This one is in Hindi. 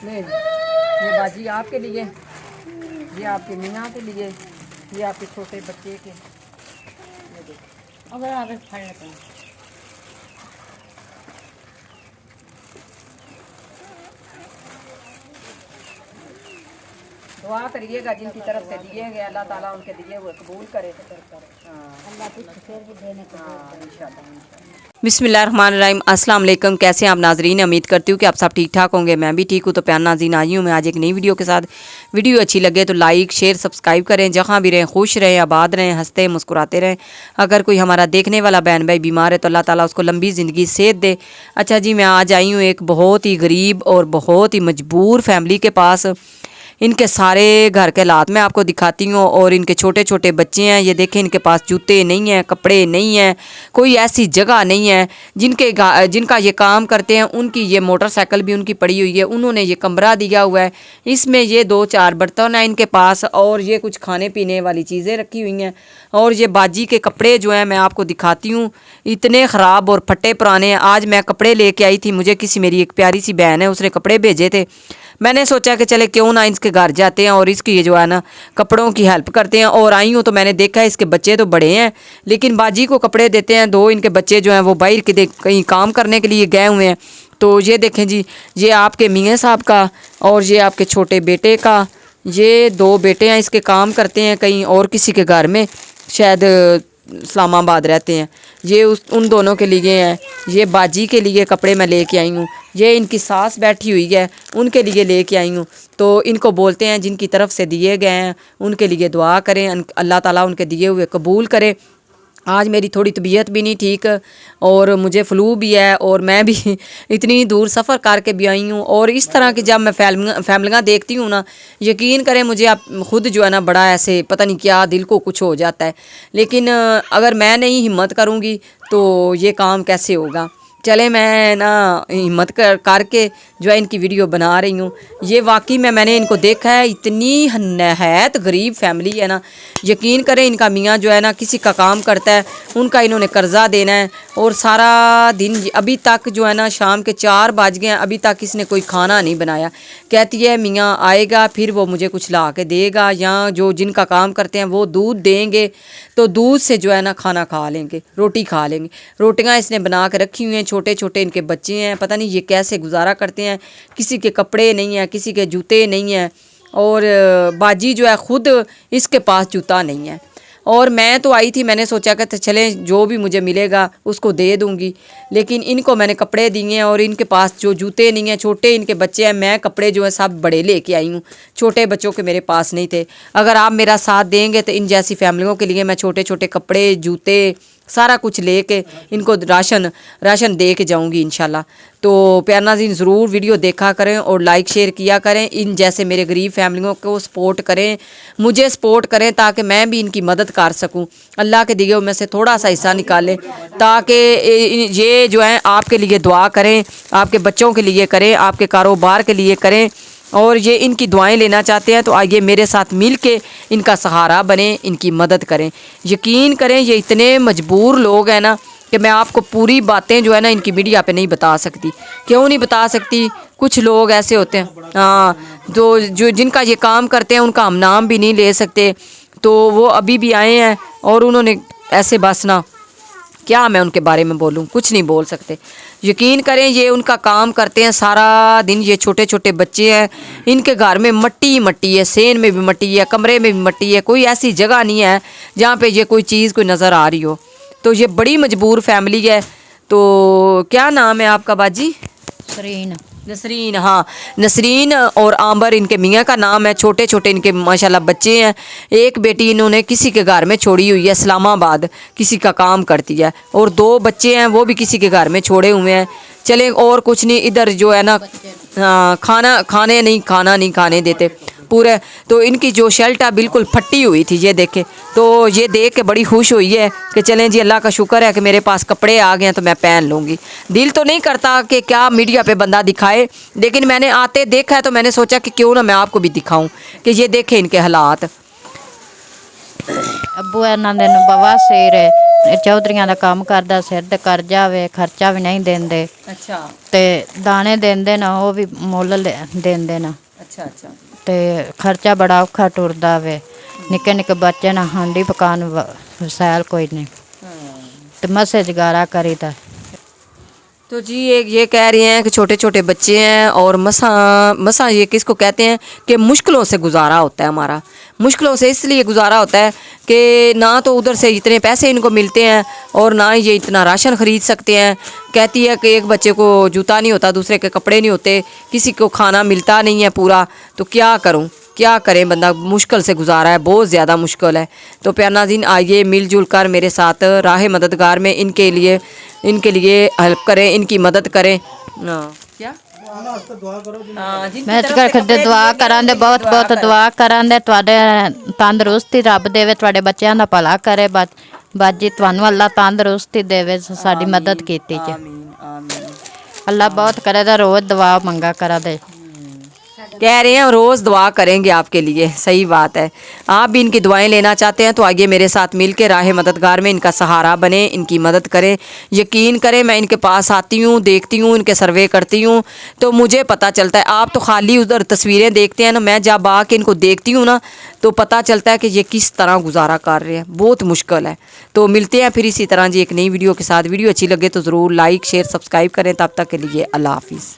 ले ये बाजी आपके लिए, ये आपके मियाँ के लिए, ये आपके छोटे बच्चे के। ये देखो अगर आगे फड़ लेते हैं। दुआ करिएगा जिनकी तरफ से दिए गए अल्लाह ताला उनके दिए हुए कबूल करे। अल्लाह कुछ फिर भी देने को इंशाल्लाह। बिस्मिल्लाहिर्रहमानिर्रहीम। अस्सलाम वालेकुम। कैसे हैं आप नाजरीन? उम्मीद करती हूँ कि आप सब ठीक ठाक होंगे। मैं भी ठीक हूँ। तो प्यार नाज़रीन, आई हूँ मैं आज एक नई वीडियो के साथ। वीडियो अच्छी लगे तो लाइक शेयर सब्सक्राइब करें। जहाँ भी रहें खुश रहें, आबाद रहें, हंसते मुस्कुराते रहें। अगर कोई हमारा देखने वाला बहन भाई बीमार है तो अल्लाह ताला उसको लंबी ज़िंदगी सेहत दे। अच्छा जी, मैं आज आई हूँ एक बहुत ही गरीब और बहुत ही मजबूर फैमिली के पास। इनके सारे घर के हालात मैं आपको दिखाती हूँ और इनके छोटे छोटे बच्चे हैं। ये देखें, इनके पास जूते नहीं हैं, कपड़े नहीं हैं, कोई ऐसी जगह नहीं है। जिनका ये काम करते हैं उनकी ये मोटरसाइकिल भी उनकी पड़ी हुई है। उन्होंने ये कमरा दिया हुआ है, इसमें ये 2-4 बर्तन हैं इनके पास और ये कुछ खाने पीने वाली चीज़ें रखी हुई हैं। और ये बाजी के कपड़े जो हैं मैं आपको दिखाती हूँ, इतने ख़राब और फटे पुराने हैं। आज मैं कपड़े लेके आई थी, मुझे किसी मेरी एक प्यारी सी बहन है उसने कपड़े भेजे थे। मैंने सोचा कि चले क्यों ना इसके घर जाते हैं और इसकी ये जो है ना कपड़ों की हेल्प करते हैं। और आई हूँ तो मैंने देखा है इसके बच्चे तो बड़े हैं लेकिन बाजी को कपड़े देते हैं। 2 इनके बच्चे जो हैं वो बाहर के कहीं काम करने के लिए गए हुए हैं। तो ये देखें जी, ये आपके मियाँ साहब का और ये आपके छोटे बेटे का। ये 2 बेटे हैं, इसके काम करते हैं कहीं और किसी के घर में, शायद इस्लामाबाद रहते हैं। ये उन दोनों के लिए हैं। ये बाजी के लिए कपड़े मैं लेके आई हूँ। ये इनकी सास बैठी हुई है, उनके लिए लेके आई हूँ। तो इनको बोलते हैं जिनकी तरफ से दिए गए हैं उनके लिए दुआ करें, अल्लाह ताला उनके दिए हुए कबूल करे। आज मेरी थोड़ी तबीयत भी नहीं ठीक और मुझे फ़्लू भी है और मैं भी इतनी दूर सफ़र करके भी आई हूँ। और इस तरह की जब मैं फैमिलियाँ देखती हूँ ना, यकीन करें मुझे आप ख़ुद जो है ना बड़ा ऐसे पता नहीं क्या दिल को कुछ हो जाता है। लेकिन अगर मैं नहीं हिम्मत करूँगी तो ये काम कैसे होगा। चले मैं ना हिम्मत करके जो है इनकी वीडियो बना रही हूँ। ये वाकई में मैंने इनको देखा है, इतनी नहायत गरीब फैमिली है ना। यकीन करें इनका मियाँ जो है ना किसी का काम करता है, उनका इन्होंने कर्ज़ा देना है और सारा दिन अभी तक जो है ना शाम के 4 बज गए हैं, अभी तक इसने कोई खाना नहीं बनाया। कहती है मियाँ आएगा फिर वो मुझे कुछ ला के देगा, या जो जिनका काम करते हैं वो दूध देंगे तो दूध से जो है ना खाना खा लेंगे, रोटी खा लेंगे। रोटियाँ इसने बना के रखी हुई हैं। छोटे छोटे इनके बच्चे हैं, पता नहीं ये कैसे गुजारा करते हैं। किसी के कपड़े नहीं हैं, किसी के जूते नहीं हैं और बाजी जो है ख़ुद इसके पास जूता नहीं है। और मैं तो आई थी, मैंने सोचा कि चलें जो भी मुझे मिलेगा उसको दे दूंगी, लेकिन इनको मैंने कपड़े दिए हैं और इनके पास जो जूते नहीं हैं। छोटे इनके बच्चे हैं, मैं कपड़े जो है सब बड़े लेके आई हूँ, छोटे बच्चों के मेरे पास नहीं थे। अगर आप मेरा साथ देंगे तो इन जैसी फैमिलियों के लिए मैं छोटे छोटे कपड़े, जूते, सारा कुछ लेके इनको राशन दे के जाऊँगी इंशाल्लाह। तो प्यार नाज़रीन ज़रूर वीडियो देखा करें और लाइक शेयर किया करें। इन जैसे मेरे गरीब फैमिलियों को सपोर्ट करें, मुझे सपोर्ट करें ताकि मैं भी इनकी मदद कर सकूं। अल्लाह के दिए में से थोड़ा सा हिस्सा निकालें ताकि ये जो है आपके लिए दुआ करें, आपके बच्चों के लिए करें, आपके कारोबार के लिए करें। और ये इनकी दुआएं लेना चाहते हैं तो आइए मेरे साथ मिल के इनका सहारा बने, इनकी मदद करें। यकीन करें ये इतने मजबूर लोग हैं ना कि मैं आपको पूरी बातें जो है ना इनकी मीडिया पे नहीं बता सकती। क्यों नहीं बता सकती? कुछ लोग ऐसे होते हैं हाँ जो जिनका ये काम करते हैं उनका हम नाम भी नहीं ले सकते। तो वो अभी भी आए हैं और उन्होंने ऐसे बस ना, क्या मैं उनके बारे में बोलूँ, कुछ नहीं बोल सकते। यकीन करें ये उनका काम करते हैं सारा दिन। ये छोटे छोटे बच्चे हैं, इनके घर में मट्टी मट्टी है, सेन में भी मट्टी है, कमरे में भी मट्टी है, कोई ऐसी जगह नहीं है जहाँ पे ये कोई चीज़ कोई नज़र आ रही हो। तो ये बड़ी मजबूर फैमिली है। तो क्या नाम है आपका बाजी? नसरीन। हाँ, नसरीन और आंबर इनके मियाँ का नाम है। छोटे छोटे इनके माशाल्लाह बच्चे हैं। एक बेटी इन्होंने किसी के घर में छोड़ी हुई है, इस्लामाबाद किसी का काम करती है, और 2 बच्चे हैं वो भी किसी के घर में छोड़े हुए हैं। चले और कुछ नहीं, इधर जो है ना हाँ खाना नहीं खाने देते पूरे। तो इनकी जो शर्ट है बिल्कुल फटी हुई थी, ये देखे। तो ये देख के बड़ी खुश हुई है कि चलें जी अल्लाह का शुक्र है कि मेरे पास कपड़े आ गए हैं तो मैं पहन लूँगी। दिल तो नहीं करता कि क्या मीडिया पे बंदा दिखाए, लेकिन मैंने आते देखा है तो मैंने सोचा कि क्यों ना मैं आपको भी दिखाऊं कि ये देखें इनके हालात। अब्बू है ना दिन बवा शेर है ਚੌਧਰੀਆਂ ਦਾ ਕੰਮ ਕਰਦਾ, ਸਿਰ ਤੇ ਕਰਜ਼ਾ ਵੇ, ਖਰਚਾ ਵੀ ਨਹੀਂ ਦਿੰਦੇ अच्छा ਤੇ ਦਾਣੇ ਦਿੰਦੇ ਨਾ ਉਹ ਵੀ ਮੁੱਲ ਦਿੰਦੇ ਨਾ अच्छा अच्छा ਤੇ ਖਰਚਾ ਬੜਾ ਔਖਾ ਟੁਰਦਾ ਵੇ। ਨਿੱਕੇ ਨਿੱਕੇ ਬੱਚੇ ਨਾ ਹਾਂਡੀ ਪਕਾਉਣ ਵਸੈਲ ਕੋਈ ਨਹੀਂ ਤੇ ਮਸੇ ਜਗਾਰਾ ਕਰੀਦਾ। तो जी ये कह रहे हैं कि छोटे छोटे बच्चे हैं और मसा मसा ये किसको कहते हैं कि मुश्किलों से गुजारा होता है हमारा। मुश्किलों से इसलिए गुजारा होता है कि ना तो उधर से इतने पैसे इनको मिलते हैं और ना ये इतना राशन ख़रीद सकते हैं। कहती है कि एक बच्चे को जूता नहीं होता, दूसरे के कपड़े नहीं होते, किसी को खाना मिलता नहीं है पूरा, तो क्या करूँ, क्या करें, बंदा मुश्किल से गुजारा है, बहुत ज़्यादा मुश्किल है। तो प्यार नाज़रीन आइए मिलजुल कर मेरे साथ राह मददगार में इनके लिए हेल्प करें, इनकी मदद करें। क्या ਮੈਂ ਤਾਂ ਕਰਦੇ ਦੁਆ ਕਰਾਂਦੇ, ਬਹੁਤ ਬਹੁਤ ਦੁਆ ਕਰਾਂਦੇ ਤੁਹਾਡੇ ਤੰਦਰੁਸਤੀ ਰੱਬ ਦੇਵੇ, ਤੁਹਾਡੇ ਬੱਚਿਆਂ ਦਾ ਭਲਾ ਕਰੇ। ਬਾਜੀ ਤੁਹਾਨੂੰ ਅੱਲਾ ਤੰਦਰੁਸਤੀ ਦੇਵੇ, ਸਾਡੀ ਮਦਦ ਕੀਤੀ ਜੀ। आमीन आमीन। ਅੱਲਾ ਬਹੁਤ ਕਰੇ ਦਾ ਰੋਜ਼ ਦੁਆ ਮੰਗਾ ਕਰਾ ਦੇ। कह रहे हैं रोज़ दुआ करेंगे आपके लिए, सही बात है। आप भी इनकी दुआएं लेना चाहते हैं तो आइए मेरे साथ मिल के राह मददगार में इनका सहारा बने, इनकी मदद करें। यकीन करें मैं इनके पास आती हूँ, देखती हूँ, इनके सर्वे करती हूँ तो मुझे पता चलता है। आप तो खाली उधर तस्वीरें देखते हैं ना, मैं जब आके इनको देखती हूँ ना तो पता चलता है कि ये किस तरह गुजारा कर रहे हैं, बहुत मुश्किल है। तो मिलते हैं फिर इसी तरह जी एक नई वीडियो के साथ। वीडियो अच्छी लगे तो ज़रूर लाइक शेयर सब्सक्राइब करें। तब तक के लिए अल्लाह हाफिज़।